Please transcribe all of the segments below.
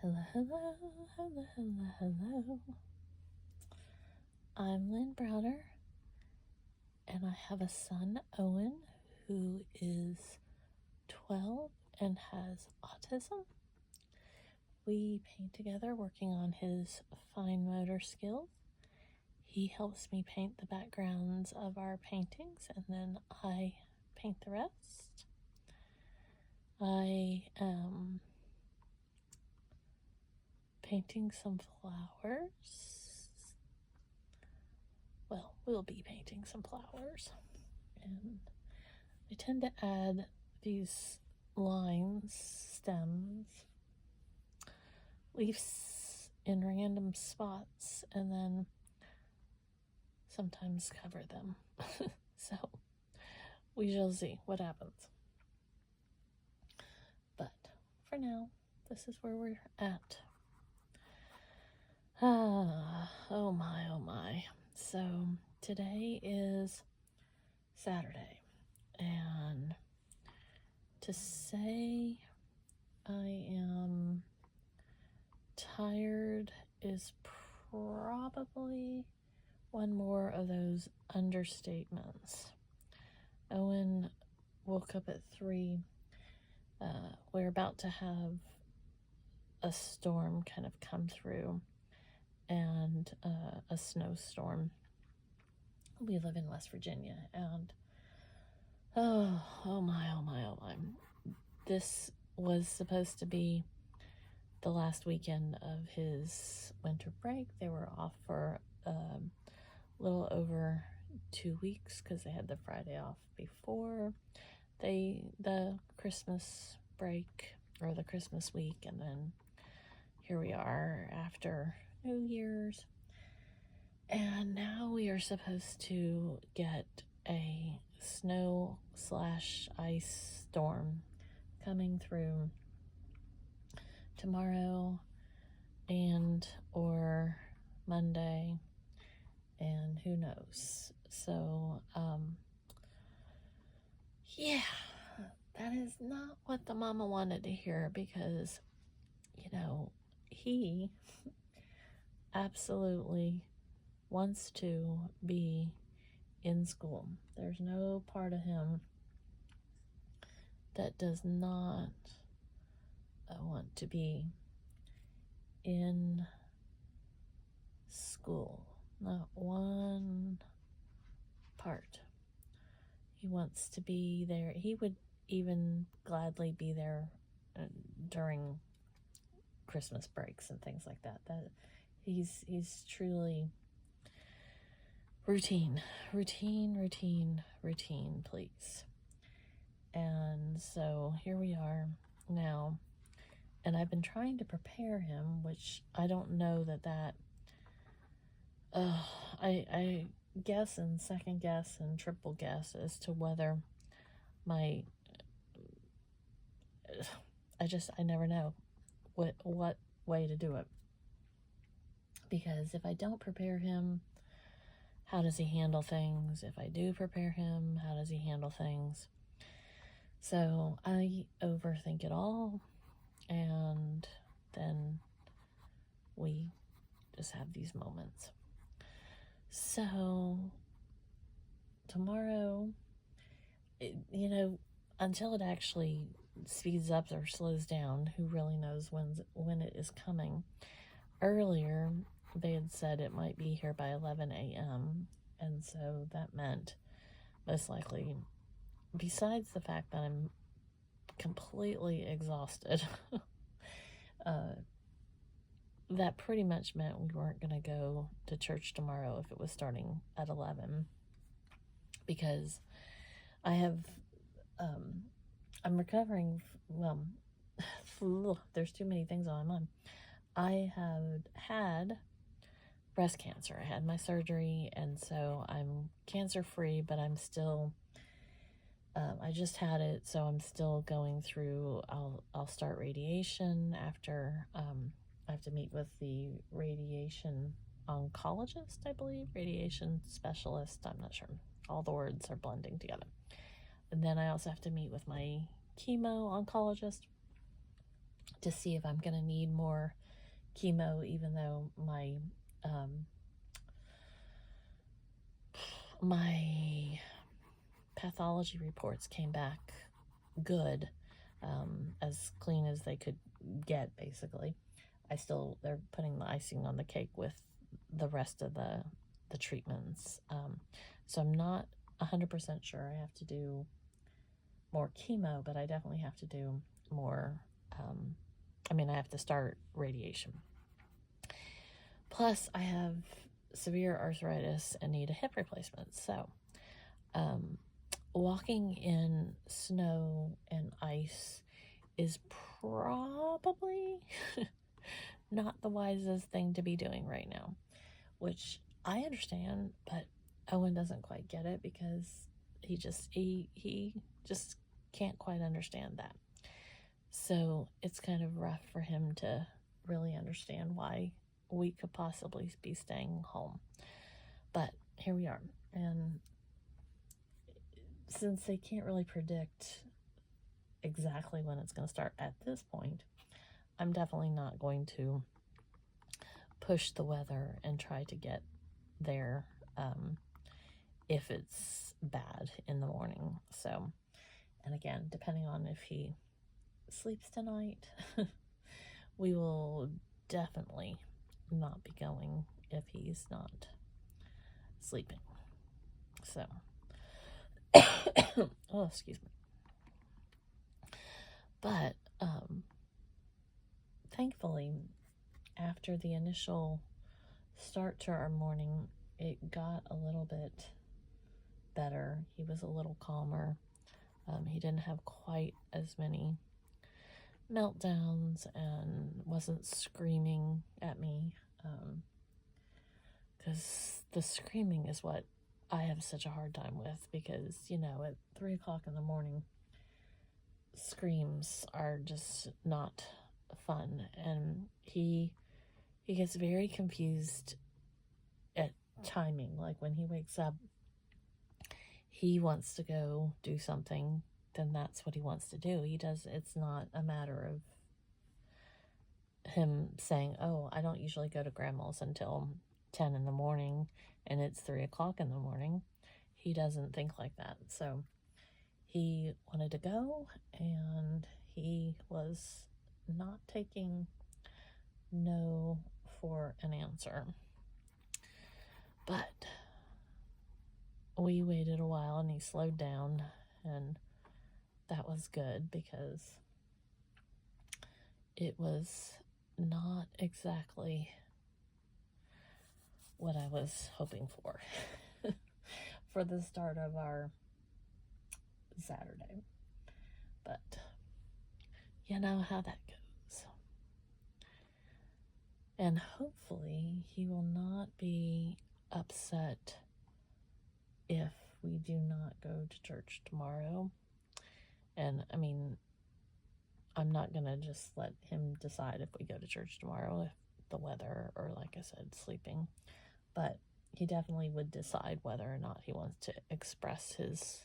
Hello, hello, hello, hello, hello. I'm Lynn Browder, and I have a son, Owen, who is 12 and has autism. We paint together, working on his fine motor skills. He helps me paint the backgrounds of our paintings, and then I paint the rest. I am painting some flowers. Well, we'll be painting some flowers. And I tend to add these lines, stems, leaves in random spots, and then sometimes cover them. So we shall see what happens. But for now, this is where we're at. Oh my, oh my. So today is Saturday, and to say I am tired is probably one more of those understatements. Owen woke up at 3. We're about to have a storm kind of come through, and a snowstorm. We live in West Virginia, and oh my, oh my, oh my. This was supposed to be the last weekend of his winter break. They were off for a little over 2 weeks because they had the Friday off before the Christmas break, or the Christmas week, and then here we are after New Year's, and now we are supposed to get a snow/ice storm coming through tomorrow and or Monday, and who knows. So yeah, that is not what the mama wanted to hear, because he absolutely wants to be in school. There's no part of him that does not want to be in school. Not one part. He wants to be there. He would even gladly be there during Christmas breaks and things like that. He's truly routine, please. And so here we are now, and I've been trying to prepare him, which I don't know that I guess and second guess and triple guess as to whether I never know what way to do it, because if I don't prepare him, how does he handle things? If I do prepare him, how does he handle things? So I overthink it all, and then we just have these moments. So tomorrow, until it actually speeds up or slows down, who really knows when it is coming. Earlier, they had said it might be here by 11 a.m., and so that meant, most likely, besides the fact that I'm completely exhausted, that pretty much meant we weren't going to go to church tomorrow if it was starting at 11, because I have, I'm recovering, well, there's too many things on my mind. I have had breast cancer. I had my surgery, and so I'm cancer-free, but I'm still, I just had it, so I'm still going through, I'll start radiation after, I have to meet with the radiation oncologist, I believe, radiation specialist, I'm not sure. All the words are blending together. And then I also have to meet with my chemo oncologist. to see if I'm going to need more chemo, even though my pathology reports came back good, as clean as they could get, basically. They're putting the icing on the cake with the rest of the treatments. So I'm not 100% sure I have to do more chemo, but I definitely have to do more, I have to start radiation. Plus, I have severe arthritis and need a hip replacement. So, walking in snow and ice is probably not the wisest thing to be doing right now, which I understand, but Owen doesn't quite get it because he just can't quite understand that. So it's kind of rough for him to really understand why we could possibly be staying home. But here we are. And since they can't really predict exactly when it's going to start at this point, I'm definitely not going to push the weather and try to get there if it's bad in the morning. So, and again, depending on if he sleeps tonight, we will definitely not be going if he's not sleeping. So, oh, excuse me. But thankfully, after the initial start to our morning, it got a little bit better. He was a little calmer. He didn't have quite as many meltdowns and wasn't screaming at me, because the screaming is what I have such a hard time with, because, at 3 o'clock in the morning, screams are just not fun, and he gets very confused at timing. Like, when he wakes up, he wants to go do something, then that's what he wants to do. It's not a matter of him saying, oh, I don't usually go to grandma's until 10 in the morning and it's 3 o'clock in the morning. He doesn't think like that. So he wanted to go, and he was not taking no for an answer. But we waited a while and he slowed down, and that was good because it was not exactly what I was hoping for for the start of our Saturday. But you know how that goes. And hopefully he will not be upset if we do not go to church tomorrow. And I'm not going to just let him decide if we go to church tomorrow, if the weather, or like I said, sleeping. But he definitely would decide whether or not he wants to express his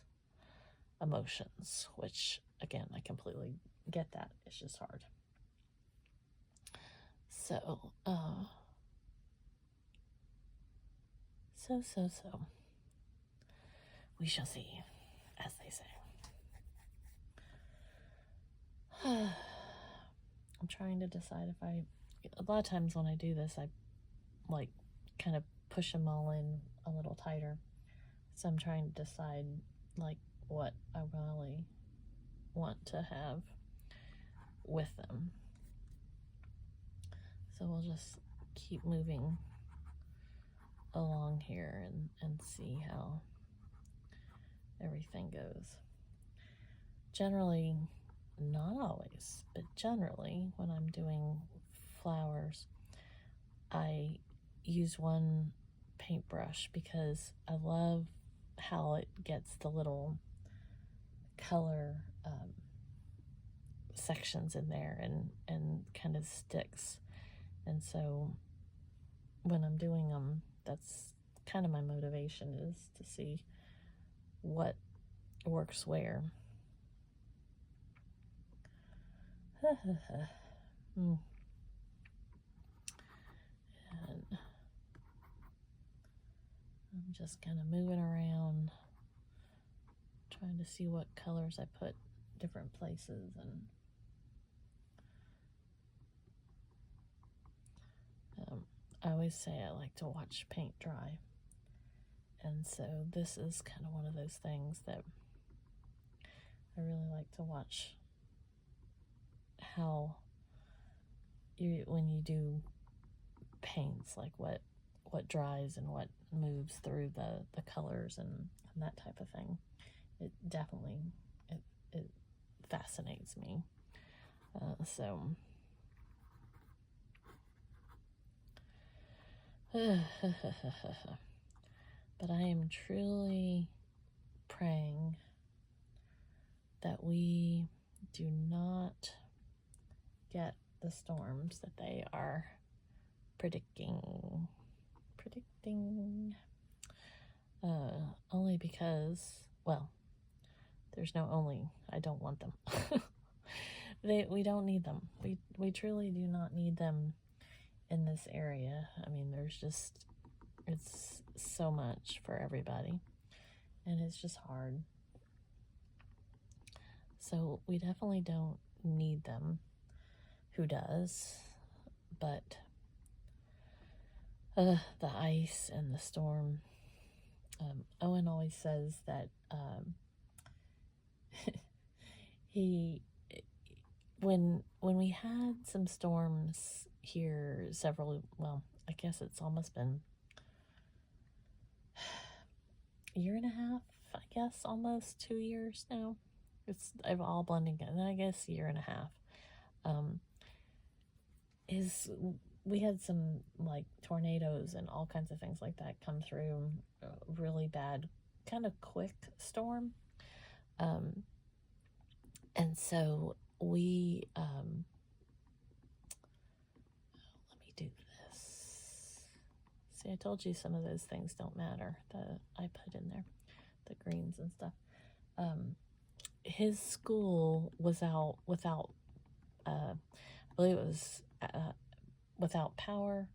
emotions, which, again, I completely get that. It's just hard. So, we shall see, as they say. I'm trying to decide a lot of times when I do this, I kind of push them all in a little tighter. So I'm trying to decide what I really want to have with them. So we'll just keep moving along here and see how everything goes. Generally, not always, but generally, when I'm doing flowers, I use one paintbrush because I love how it gets the little color sections in there and kind of sticks. And so when I'm doing them, that's kind of my motivation, is to see what works where. And I'm just kind of moving around, trying to see what colors I put different places. And I always say I like to watch paint dry. And so this is kind of one of those things that I really like to watch, how when you do paints, like what dries and what moves through the colors and that type of thing. It definitely it fascinates me. But I am truly praying that we do not get the storms that they are predicting. Only because, well, there's no only, I don't want them. We don't need them. We truly do not need them in this area. I mean, it's so much for everybody, and it's just hard. So we definitely don't need them. Who does? But the ice and the storm. Owen always says that when we had some storms here I guess it's almost been a year and a half, I guess, almost 2 years now. I've all blending in, I guess, a year and a half. We had some like tornadoes and all kinds of things like that come through, really bad, kind of quick storm. And so we, let me do this. See, I told you some of those things don't matter that I put in there, the greens and stuff. His school was out without, I believe it was without power,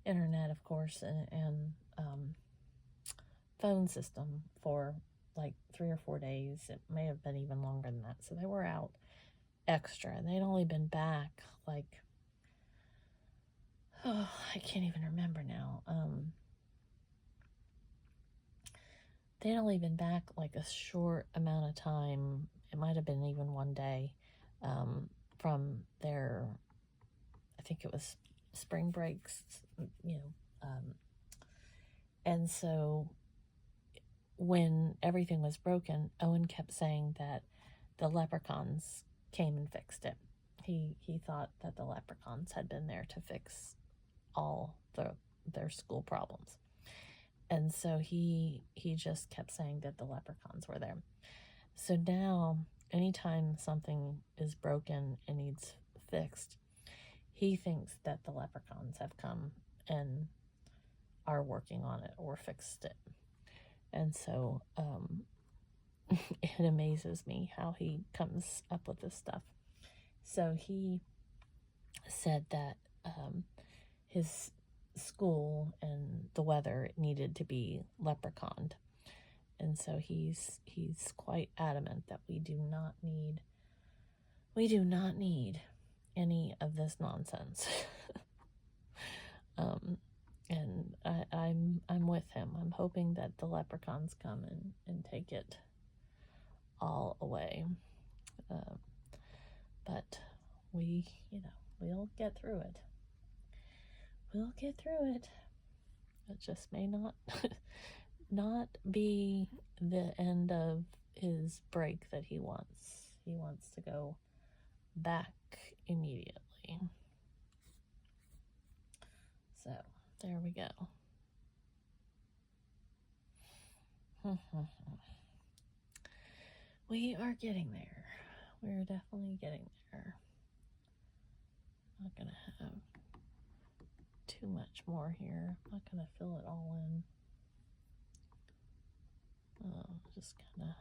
internet, of course, and phone system for like 3 or 4 days. It may have been even longer than that. So they were out extra, and they'd only been back like, I can't even remember now. They'd only been back like a short amount of time. It might have been even 1 day from their, I think it was spring breaks, and so when everything was broken, Owen kept saying that the leprechauns came and fixed it. He thought that the leprechauns had been there to fix all their school problems. And so he just kept saying that the leprechauns were there. So now, anytime something is broken and needs fixed, he thinks that the leprechauns have come and are working on it or fixed it. And so it amazes me how he comes up with this stuff. So he said that his school and the weather needed to be leprechauned. And so he's quite adamant that we do not need any of this nonsense. And I'm with him. I'm hoping that the leprechauns come and take it all away. But we'll get through it. We'll get through it. It just may not be the end of his break that he wants. He wants to go back immediately. So there we go. We are getting there. We're definitely getting there. I'm not gonna have too much more here. I'm not gonna fill it all in. Just kind of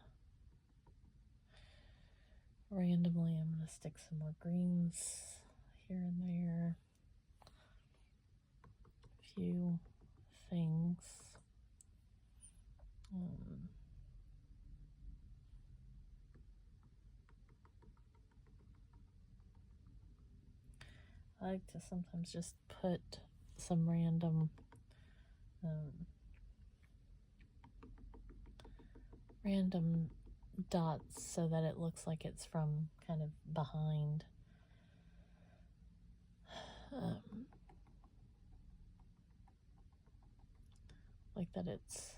randomly, I'm gonna stick some more greens here like to sometimes just put some random random dots so that it looks like it's from kind of behind. Like that it's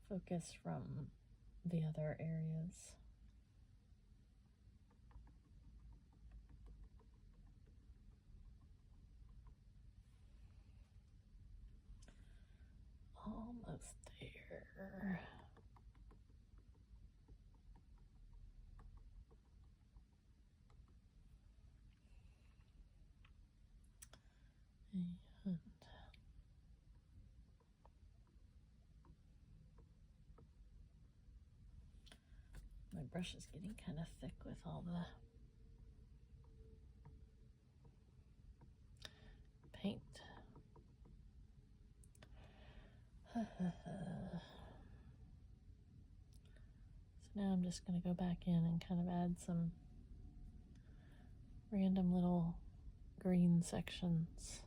focused from the other areas. Almost there. And my brush is getting kind of thick with all the paint. So now I'm just going to go back in and kind of add some random little green sections.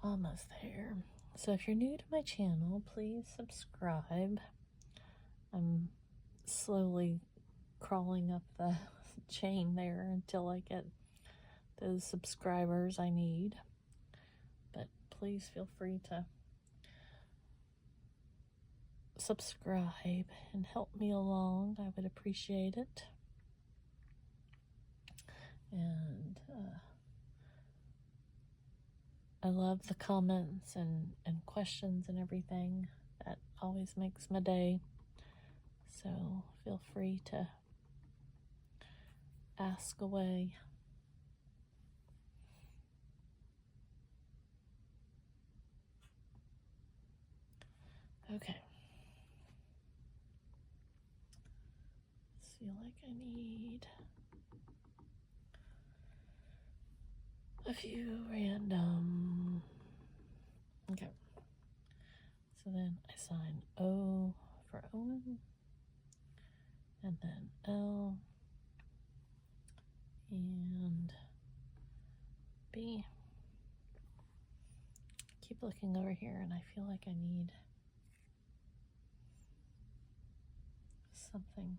Almost there. So if you're new to my channel, please subscribe. I'm slowly crawling up the chain there until I get those subscribers I need. But please feel free to subscribe and help me along. I would appreciate it. And I love the comments and questions and everything. That always makes my day. So feel free to ask away. Okay. Feel like I need a few random. Okay. So then I sign O for Owen, and then L and B. Keep looking over here, and I feel like I need something.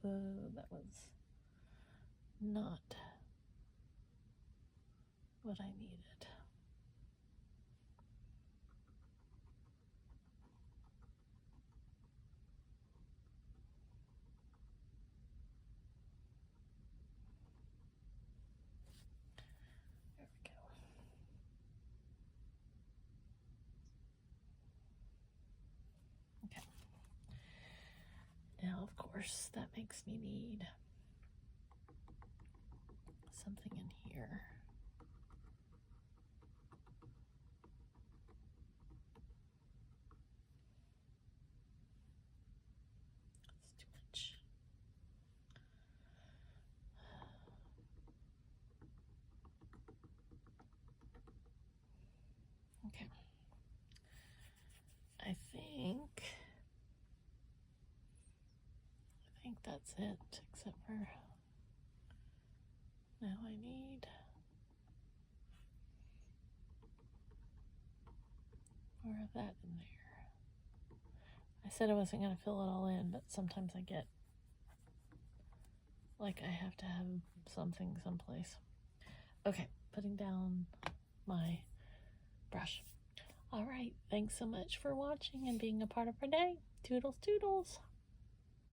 That was not what I needed. There we go. Okay. Now, of course, that makes me need something in here. It's too much. Okay. I think that's it, except for now I need more of that in there. I said I wasn't going to fill it all in, but sometimes I get like I have to have something someplace. Okay, putting down my brush. All right, thanks so much for watching and being a part of our day. Toodles, toodles.